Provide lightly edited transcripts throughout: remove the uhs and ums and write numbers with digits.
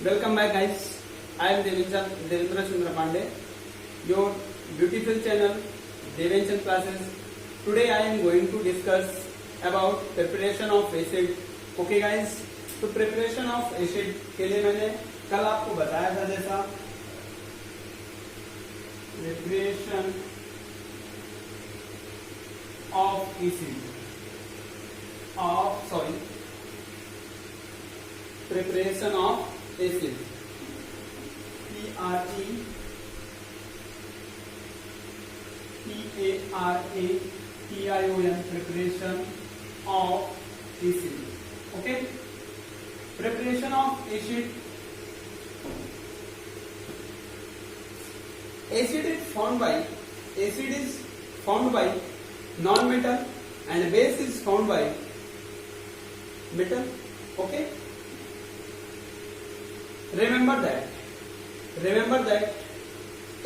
Welcome back, guys. I am Devendra Chandra Pandey, your beautiful channel Devenchan Classes. Today I am going to discuss about preparation of acid. Okay, guys. तो preparation of acid के लिए मैंने कल आपको बताया था जैसा preparation of acid preparation of acid PRAPARATION preparation of acid. Okay, preparation of acid is found by non-metal and base is found by metal. Okay, remember that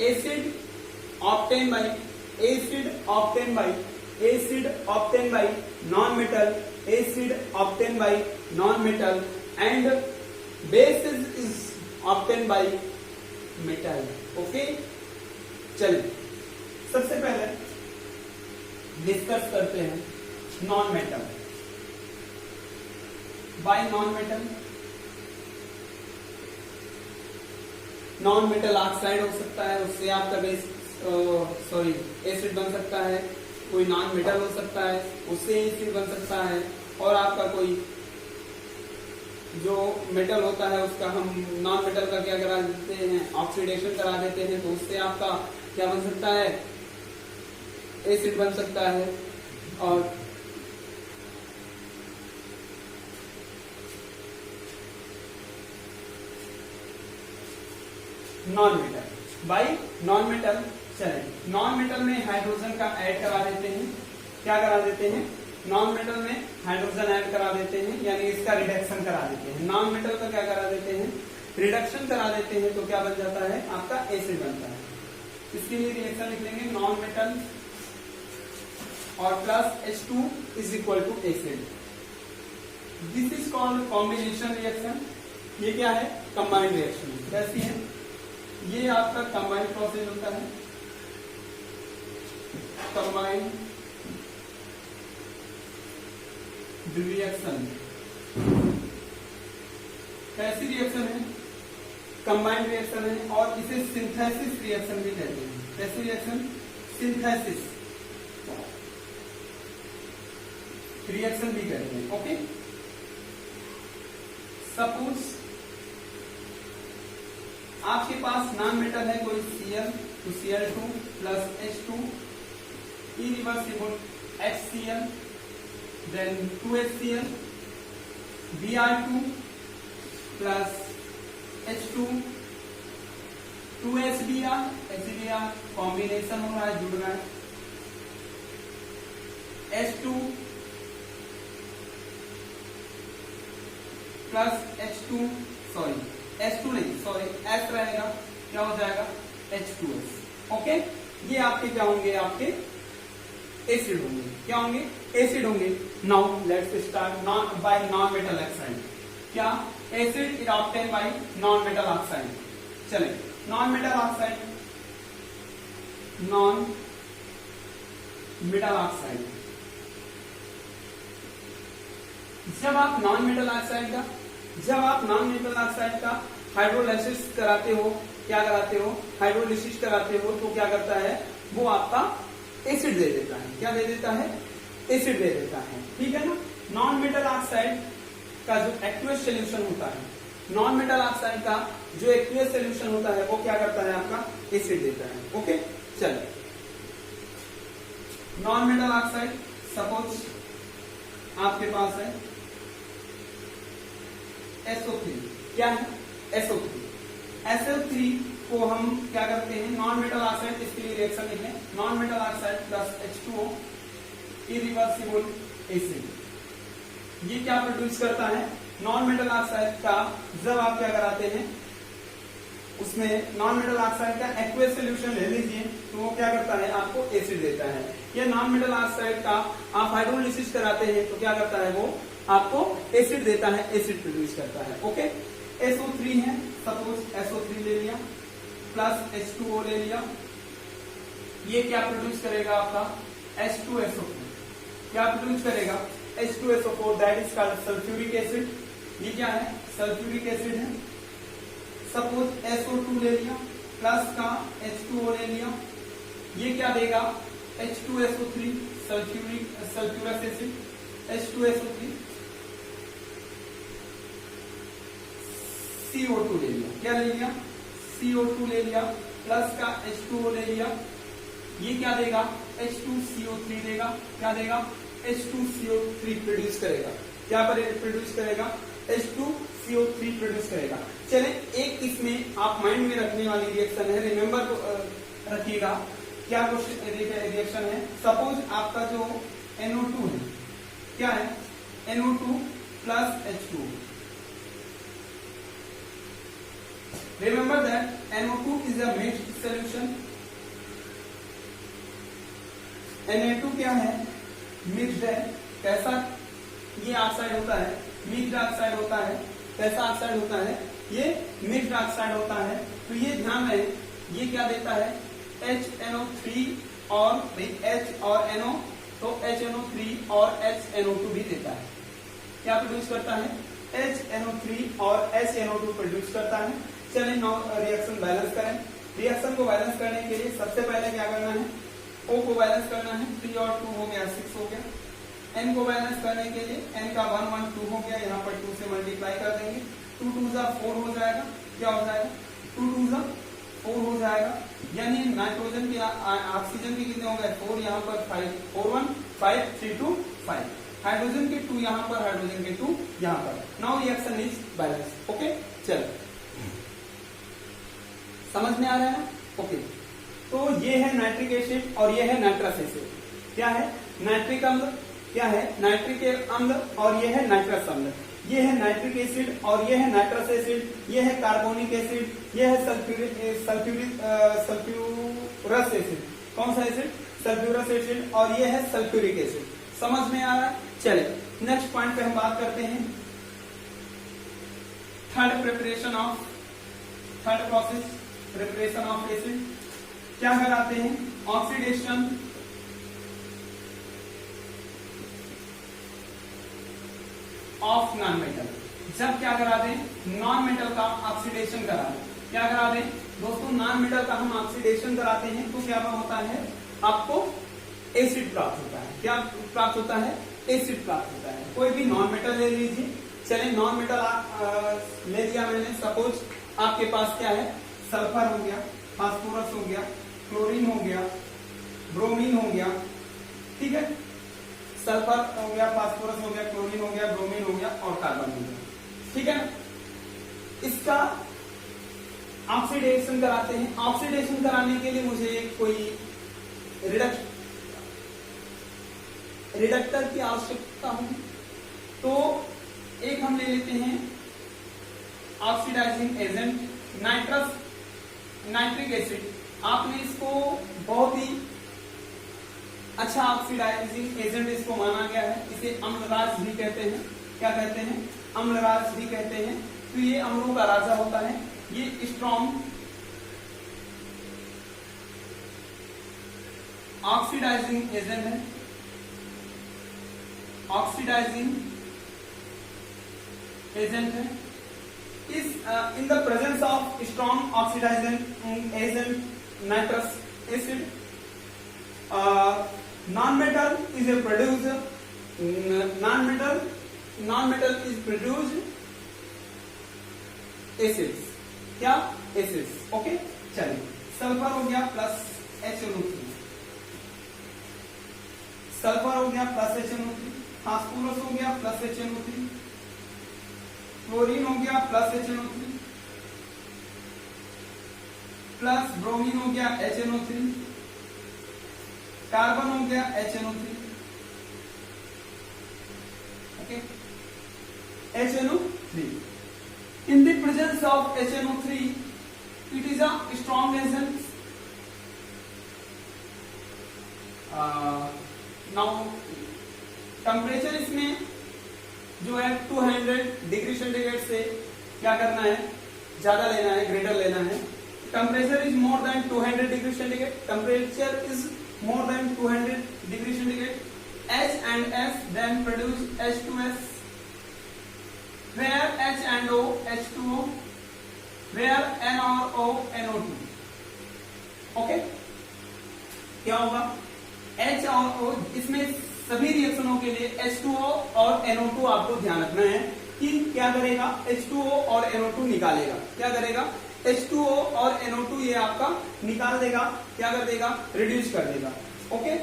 acid obtained by non-metal and base is obtained by metal. Okay, चलिए सबसे पहले discuss करते हैं non metal. Bye non metal oxide हो सकता है, उससे आपका बेस एसिड बन सकता है. कोई नॉन मेटल हो सकता है, उससे एसिड बन सकता है. और आपका कोई जो मेटल होता है उसका हम नॉन मेटल का क्या करा देते हैं, ऑक्सीडेशन करा देते हैं, तो उससे आपका क्या बन सकता है, एसिड बन सकता है. और नॉन मेटल चले नॉन मेटल में हाइड्रोजन का ऐड करा देते हैं. क्या करा देते हैं, नॉन मेटल में हाइड्रोजन ऐड करा देते हैं, यानी इसका रिडक्शन करा देते हैं. नॉन मेटल का क्या करा देते हैं, रिडक्शन करा देते हैं. तो क्या बन जाता है, आपका एसिड बनता है. इसके लिए रिएक्शन लिख लेंगे नॉन मेटल और plus H2 is equal to acid. This is called combination reaction. ये क्या है, कंबाइंड रिएक्शन. कैसी है, ये आपका कंबाइंड प्रोसेस होता है. कंबाइंड रिएक्शन कैसी रिएक्शन है, कंबाइंड रिएक्शन है. और इसे सिंथेसिस रिएक्शन भी कहते हैं. कैसी रिएक्शन, सिंथेसिस रिएक्शन भी कहते हैं. ओके, सपोज आपके पास नॉन मेटल है कोई Cl, तो Cl2 plus H2 irreversible HCl, then 2HCl, Br2 plus H2 2HBr, HBr combination हो रहा है, जुड़ रहा है. H2 प्लस H2 H2 नहीं, S रहेगा, क्या हो जाएगा, H2S. ओके, ये आपके क्या होंगे, आपके एसिड होंगे. क्या होंगे, एसिड होंगे. Now let's start by non metal oxide. क्या, acid is obtain by non metal oxide. चले नॉन मेटल ऑक्साइड जब आप नॉन मेटल ऑक्साइड का हाइड्रोलाइसिस कराते हो, क्या कराते हो, हाइड्रोलिसिस कराते हो, तो क्या करता है, वो आपका एसिड दे देता है. क्या दे देता है, एसिड दे देता है. ठीक है ना. नॉन मेटल ऑक्साइड का जो एक्वियस सोल्यूशन होता है, वो क्या करता है, आपका एसिड देता है. ओके, चलो नॉन मेटल ऑक्साइड सपोज आपके पास है SO3. क्या है, SO3. SO3 को हम क्या करते हैं, नॉन मेटल ऑक्साइड. इसके लिए रिएक्शन लिखें, non metal oxide plus H2O irreversible acid. ये क्या प्रोड्यूस करता है, नॉन मेटल ऑक्साइड का जब आप क्या कराते हैं, उसमें नॉन मेटल ऑक्साइड का एक्वियस सोल्यूशन ले लीजिए, तो वो क्या करता है, आपको एसिड देता है. या नॉन मेटल ऑक्साइड का आप हाइड्रोलिसिस कराते हैं, तो क्या करता है, वो आपको एसिड देता है, एसिड प्रोड्यूस करता है. ओके, SO3 है, सपोज SO3 ले लिया प्लस H2O ले लिया, ये क्या प्रोड्यूस करेगा आपका H2SO4, क्या प्रोड्यूस करेगा H2SO4, that is called sulphuric acid. ये क्या है, सल्फ्यूरिक एसिड है। सपोज SO2 ले लिया प्लस का H2O ले लिया, ये क्या देगा H2SO3, sulphurous acid, H2SO3, CO2 ले लिया, क्या ले लिया CO2 ले लिया प्लस का H2O ले लिया, ये क्या देगा H2CO3 देगा, क्या देगा H2CO3 प्रोड्यूस करेगा, क्या प्रोड्यूस करेगा H2CO3 प्रोड्यूस करेगा। चले एक इसमें आप माइंड में रखने वाली रिएक्शन है, रिमेंबर रखिएगा क्या रिएक्शन है। सपोज आपका जो NO2 है, क्या है NO2 plus H2O, remember that NO2 is a mixed solution, Na2 क्या है मिक्स्ड है, कैसा ये ऑक्साइड होता है, मिक्स्ड ऑक्साइड होता है, कैसा ऑक्साइड होता है ये मिक्स्ड ऑक्साइड होता है। तो ये ध्यान रहे, ये क्या देता है HNO3 और H और NO, तो HNO3 और HNO2 भी देता है, क्या प्रोड्यूस करता है HNO3 और HNO2 प्रोड्यूस करता है। चलिए नाउ रिएक्शन बैलेंस करें। रिएक्शन को बैलेंस करने के लिए सबसे पहले क्या करना है, O को बैलेंस करना है, 3 और 2 हो गया 6 हो गया। N को बैलेंस करने के लिए N का 1 1 2 हो गया, यहाँ पर 2 से मल्टीप्लाई कर देंगे, 2 2 4 हो जाएगा, क्या हो जाएगा 2 2 4 हो जाएगा, यानी नाइट्रोजन के ऑक्सीजन के कितने हो गए 4, यहाँ पर 5 4 1 5 3 2 5, हाइड्रोजन के 2 यहाँ पर, हाइड्रोजन के 2 यहाँ पर। Now reaction is balance. Okay चलो समझ में आ रहा है ना। ओके तो ये है नाइट्रिक एसिड और ये है नाइट्रस एसिड। क्या है नाइट्रिक अम्ल, क्या है नाइट्रिक अम्ल और ये है नाइट्रस अम्ल। ये है नाइट्रिक एसिड और ये है नाइट्रस एसिड, ये है कार्बोनिक एसिड, ये है सल्फ्यूरस एसिड। कौन सा एसिड सल्फ्यूरस एसिड, और ये है सल्फ्यूरिक एसिड। समझ में आ रहा है। चले नेक्स्ट पॉइंट पे हम बात करते हैं, third process preparation of acid. क्या कराते हैं ऑक्सीडेशन ऑफ नॉन मेटल। जब क्या करा दें नॉन मेटल का ऑक्सीडेशन करा दें, क्या करा दें दोस्तों नॉन मेटल का हम ऑक्सीडेशन कराते हैं तो क्या होता है आपको एसिड प्राप्त होता है। क्या प्राप्त होता है एसिड प्राप्त होता है। कोई भी नॉन मेटल ले लीजिए। चलिए नॉन मेटल ले लिया मैंने, सपोज आपके पास क्या है सल्फर हो गया, फास्फोरस हो गया, क्लोरीन हो गया, ब्रोमीन हो गया, ठीक है सल्फर हो गया, फास्फोरस हो गया, क्लोरीन हो गया, ब्रोमीन हो गया और कार्बन हो गया, ठीक है। इसका ऑक्सीडेशन कराते हैं। ऑक्सीडेशन कराने के लिए मुझे कोई रिडक्टर की आवश्यकता होगी, तो एक हम ले लेते हैं ऑक्सीडाइजिंग एजेंट नाइट्रिक एसिड। आपने इसको बहुत ही अच्छा ऑक्सीडाइजिंग एजेंट इसको माना गया है। इसे अम्लराज भी कहते हैं। क्या कहते हैं अम्लराज भी कहते हैं। तो ये अम्लों का राजा होता है। ये स्ट्रॉन्ग ऑक्सीडाइजिंग एजेंट है। ऑक्सीडाइजिंग एजेंट है। इस in the presence of strong oxidising agent nitrous acid non-metal is a producer, non-metal is produced acids। क्या acids। ओके चलिए सल्फर हो गया प्लस HNO3, सल्फर हो गया प्लस HNO3, फास्फोरस हो गया प्लस HNO3, क्लोरीन हो गया प्लस HNO3, प्लस ब्रोमीन हो गया HNO3, कार्बन हो गया HNO3। Okay HNO3 in the presence of HNO3 it is a strong agent। now temperature इसमें जो है 200 डिग्री सेंटीग्रेड से क्या करना है, ज्यादा लेना है, ग्रेटर लेना है। Temperature is more than 200 degree centigrade, temperature is more than 200 degree centigrade, H and S then produce H2S, where H and O H2O, where N और O NO2। ओके, क्या होगा, H और O, इसमें सभी रिएक्शनों के लिए H2O और NO2 आपको ध्यान रखना है कि क्या करेगा, H2O और NO2 निकालेगा, क्या करेगा, H2O और NO2 ये आपका निकाल देगा, क्या कर देगा, रिड्यूस कर देगा। ओके,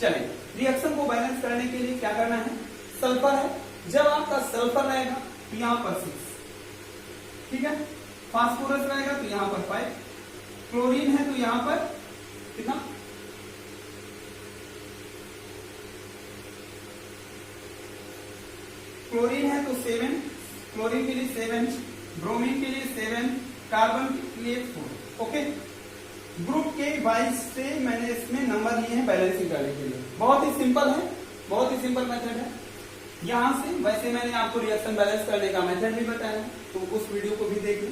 चलिए रिएक्शन को बैलेंस करने के लिए क्या करना है, सल्फर है, जब आपका सल्फर रहेगा तो यहां पर 6, ठीक है, फास्फोरस रहेगा तो यहां पर 5, क्लोरीन है तो यहां पर कितना, क्लोरीन है तो 7, क्लोरीन के लिए 7, ब्रोमीन के लिए 7, कार्बन के लिए 4। ओके, ग्रुप के वाइज से मैंने इसमें नंबर लिए हैं बैलेंसिंग करने के लिए। बहुत ही सिंपल है, बहुत ही सिंपल मेथड है। यहां से वैसे मैंने आपको रिएक्शन बैलेंस करने का मेथड भी बताया है, तो उस वीडियो को भी देखें,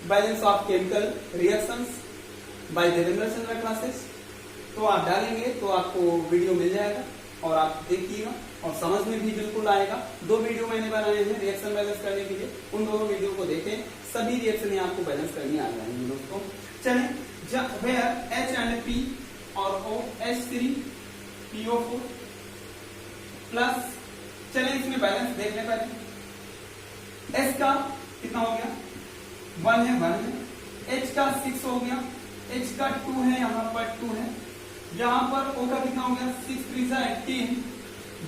balance of chemical reactions by Devendra Chandra classes, तो आप डालेंगे तो आपको वीडियो मिल जाएगा और आप देखिएगा और समझ में भी बिल्कुल आएगा। 2 वीडियो मैंने बनाए हैं रिएक्शन बैलेंस करने के लिए, उन दोनों वीडियो को देखें, सभी रिएक्शन आपको बैलेंस करनी आ जाएंगी दोस्तों। चलें, वेयर H एंड P और O H3PO4 प्लस, चलें इसमें बैलेंस देख लें पहले। S का कितना हो गया, 1 है, 1 है, H का 6 हो गया, H का 2 है, यहाँ पर 2 है, यहाँ पर O का कितना हो गया, 6 3 18,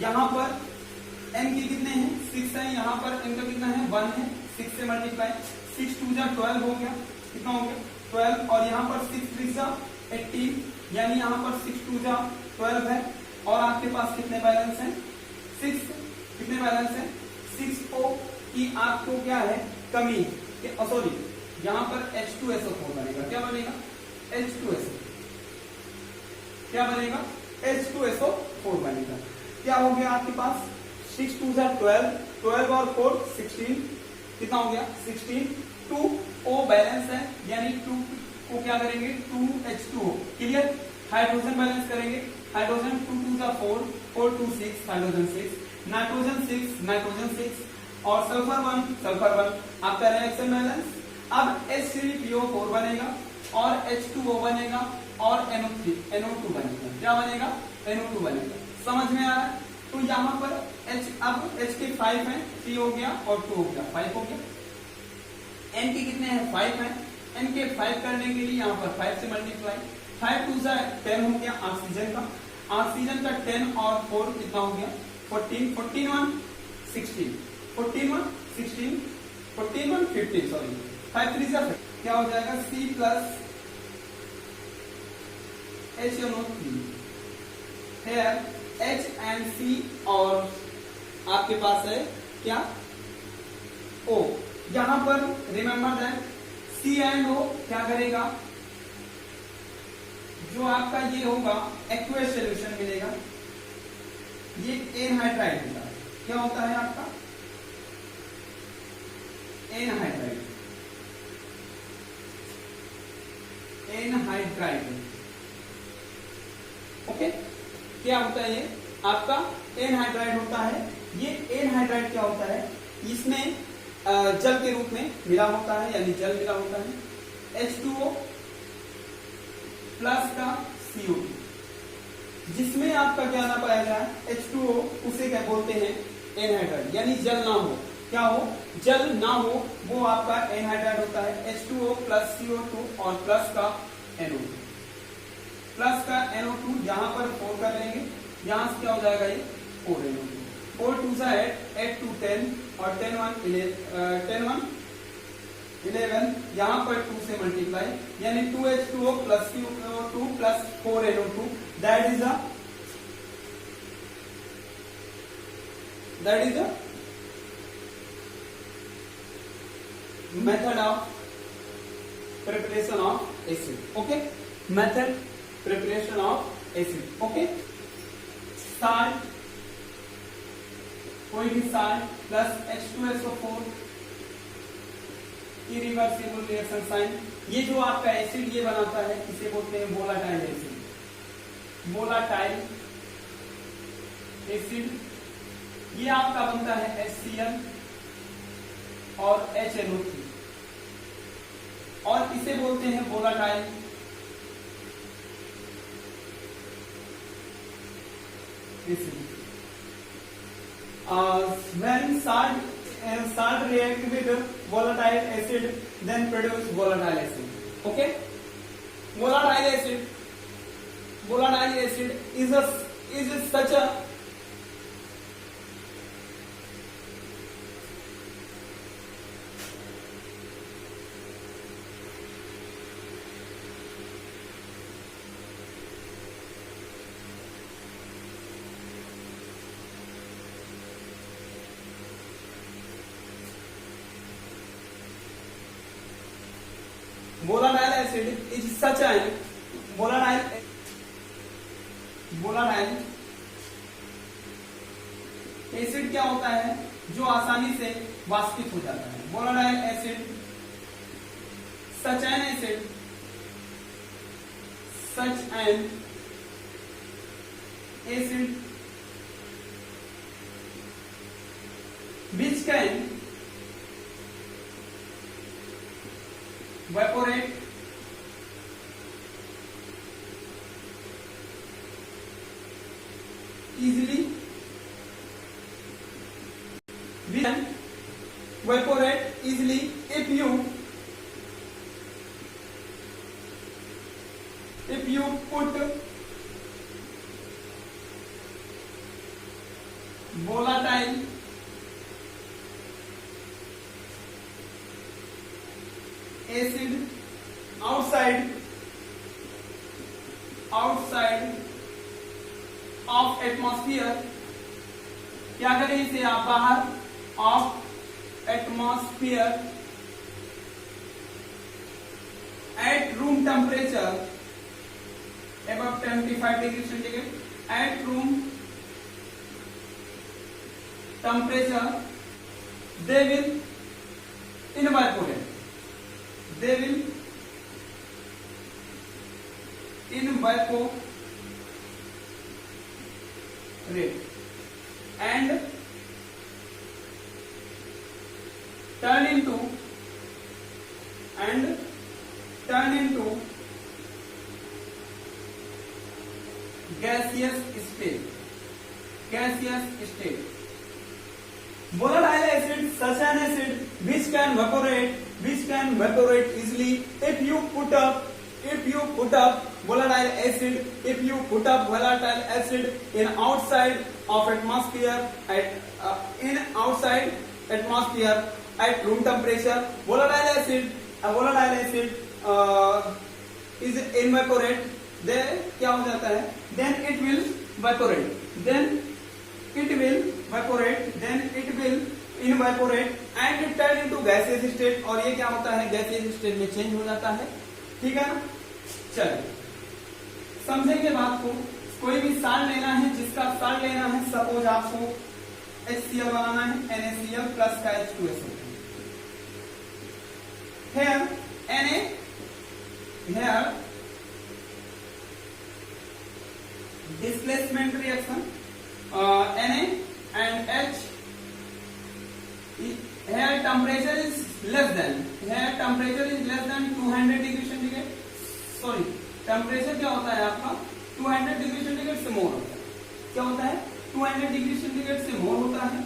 यहाँ पर N के कितने हैं, 6 है, यहाँ पर N का कितना है, 1 है, 6 से मल्टीप्लाई, 6 2 12 हो गया, कितना हो गया 12, और यहाँ पर 6 3 18, यानी यहाँ पर 6 2 12 है, और आपके पास कितने बैलेंस हैं, 6, कितने बैलेंस हैं, 6 O की आपको क्या है, कमी, सॉरी, यहाँ पर H2SO4 बनेगा, क्या बनेगा, H2SO, क्या बनेगा, H2SO4 बनेगा। क्या हो गया आपके पास, 6 2 12, 12 और 4 16, कितना हो गया 16, 2 O बैलेंस है, यानी 2 को क्या करेंगे, 2H2O, क्लियर, हाइड्रोजन बैलेंस करेंगे, हाइड्रोजन 2 2 4, 4 2 6, हाइड्रोजन 6, नाइट्रोजन 6, नाइट्रोजन 6, और सल्फर 1, सल्फर 1, आपका रिएक्शन बैलेंस। अब H3PO4 बनेगा और H2O बनेगा और NO2 बनेगा, क्या बनेगा, NO2 बनेगा, समझ में आ रहा है। तो यहाँ पर H, अब H के 5 है, 3 हो गया और 2 हो गया, 5 हो गया, N के कितने हैं, 5 है, N के 5 करने के लिए यहाँ पर 5 से मल्टीप्लाई, 5 2 10 हो गया ऑक्सीजन का, ऑक्सीजन का 10 और 4 कितना हो गया 14, 14 1 16, 14 1 16, 14 1 15, सॉरी 5 3 5, क्या हो जाएगा, C plus HNO3, here H and C और आपके पास है क्या, O, यहां पर remember that C and O क्या करेगा, जो आपका ये होगा एक्वस सॉल्यूशन मिलेगा, ये एनहाइड्राइड होता है, क्या होता है आपका एनहाइड्राइड, एनहाइड्राइड, ओके, क्या होता है ये आपका एनहाइड्राइड होता है। ये एनहाइड्राइड क्या होता है, इसमें जल के रूप में मिला होता है, यानी जल मिला होता है, H2O प्लस का CO, जिसमें आपका क्या ना पाया जाए H2O, उसे क्या बोलते हैं एनहाइड्राइड, यानी जल ना हो, क्या हो, जल ना हो, वो आपका एनहाइड्राइड होता है। H2O प्लस CO2 और प्लस का NO2, प्लस का NO2, यहां पर 4 कर लेंगे, यहां से क्या हो जाएगा ये 4 NO2, 4 2 8 2 10 और 10 1 11, यहां पर 2 से मल्टीप्लाई, यानी 2H2O plus CO2 plus 4 NO2, that is a method of preparation of acid, okay, method preparation of acid, okay, salt कोई भी salt plus H2SO4 irreversible reaction sign. ये जो आपका एसिड ये बनाता है इसे बोलते हैं वोलाटाइल एसिड। वोलाटाइल एसिड ये आपका बनता है HCl और HNO3 और इसे बोलते हैं volatile acid. When salt react with volatile acid, then produce volatile acid. Okay, volatile acid is such a volatile acid is such an volatile acid क्या होता है जो आसानी से वाष्पित हो जाता है। volatile acid such an acid which can evaporate easily if you put volatile acid outside of atmosphere, क्या करें इसे आप बाहर of atmosphere at room temperature above 25 degree centigrade, at room temperature they will evaporate and turn into gaseous state. Volatile acid, such an acid which can evaporate easily if you put up volatile acid in outside of atmosphere at room temperature. Volatile acid is evaporate, then क्या हो जाता है, then it will evaporate and turn into gaseous state, और ये क्या होता है gaseous state में चेंज हो जाता है। ठीक है ना, चलिए समझेंगे बात को। कोई भी साल्ट लेना है, जिसका साल्ट लेना है, सपोज आपको HCl बनाना है, NaCl प्लस का H2SO। here displacement reaction, Na and H, here temperature is less than 200 degree centigrade. Sorry, temperature क्या होता है आपका 200 डिग्री सेंटीग्रेड से मोर होता है। क्या होता है 200 डिग्री सेंटीग्रेड से मोर होता है।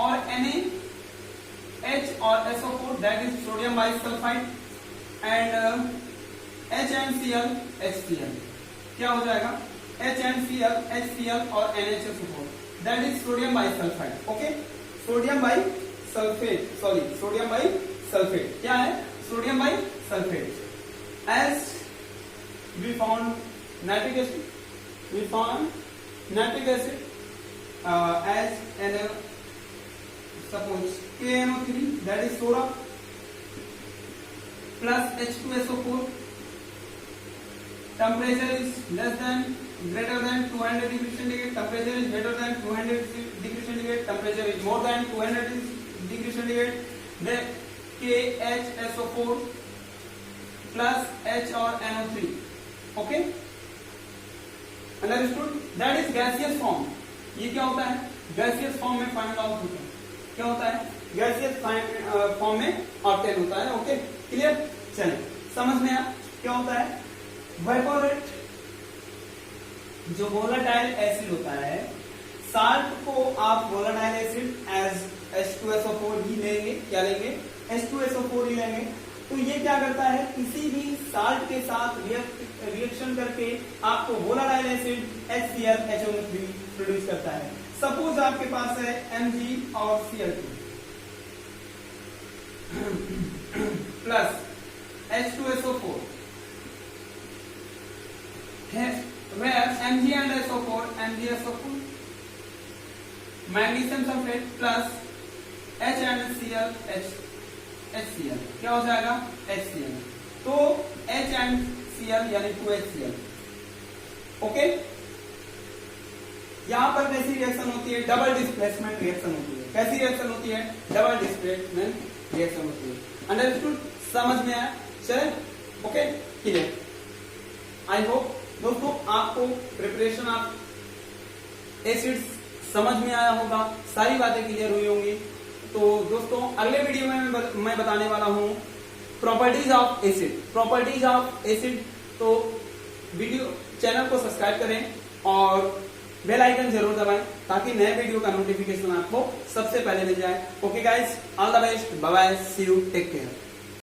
और NaH और SO4 that is sodium bisulphide and HNCl HCl क्या हो जाएगा HNCl HCl और NaHSO4 that is sodium bisulphide. Okay, sodium bisulphate क्या है, sodium bisulphate. As we found nitric acid as suppose KNO3 that is soda plus H2SO4, temperature is less than greater than 200 degree centigrade, temperature is greater than 200 degree centigrade, temperature is more than 200 degree centigrade, then KHSO4 plus H or NO3. Okay, understood? That is gaseous form. ये क्या होता है? Gaseous form में find out होता है। क्या होता है? गैसियस फॉर्म में ऑब्टेन होता है। Okay, clear? चलिए समझ में आया क्या होता है? वेपोरेट जो वोलेटाइल एसिड होता है, साल्ट को आप वोलेटाइल एसिड एज H2SO4 ही लेंगे। क्या लेंगे? H2SO4 ही लेंगे। तो ये क्या करता है? किसी भी साल्ट के साथ रिएक्शन करके आपको volatile acid HCl HNO3 produce करता है। सपोज आपके पास है Mg और Cl2 plus H2SO4 where Mg and SO4 MgSO4 magnesium sulphate plus H and Cl HCl क्या हो जाएगा? HCl। तो H and Cl यानी 2HCl। ओके, यहां पर कैसी रिएक्शन होती है? डबल डिस्प्लेसमेंट रिएक्शन होती है। कैसी रिएक्शन होती है? डबल डिस्प्लेसमेंट रिएक्शन होती है। अंडरस्टूड? समझ में आया? चले, ओके, क्लियर। आई होप दोस्तों आपको प्रिपरेशन ऑफ एसिड्स समझ में आया होगा, सारी बातें क्लियर हुई होंगी। तो दोस्तों अगले वीडियो में मैं बताने वाला हूं properties of acid. Properties of acid. तो वीडियो चैनल को सब्सक्राइब करें और बेल आइकन जरूर दबाएं ताकि नए वीडियो का नोटिफिकेशन आपको सबसे पहले मिल जाए। Okay guys, all the best, bye bye, see you, take care.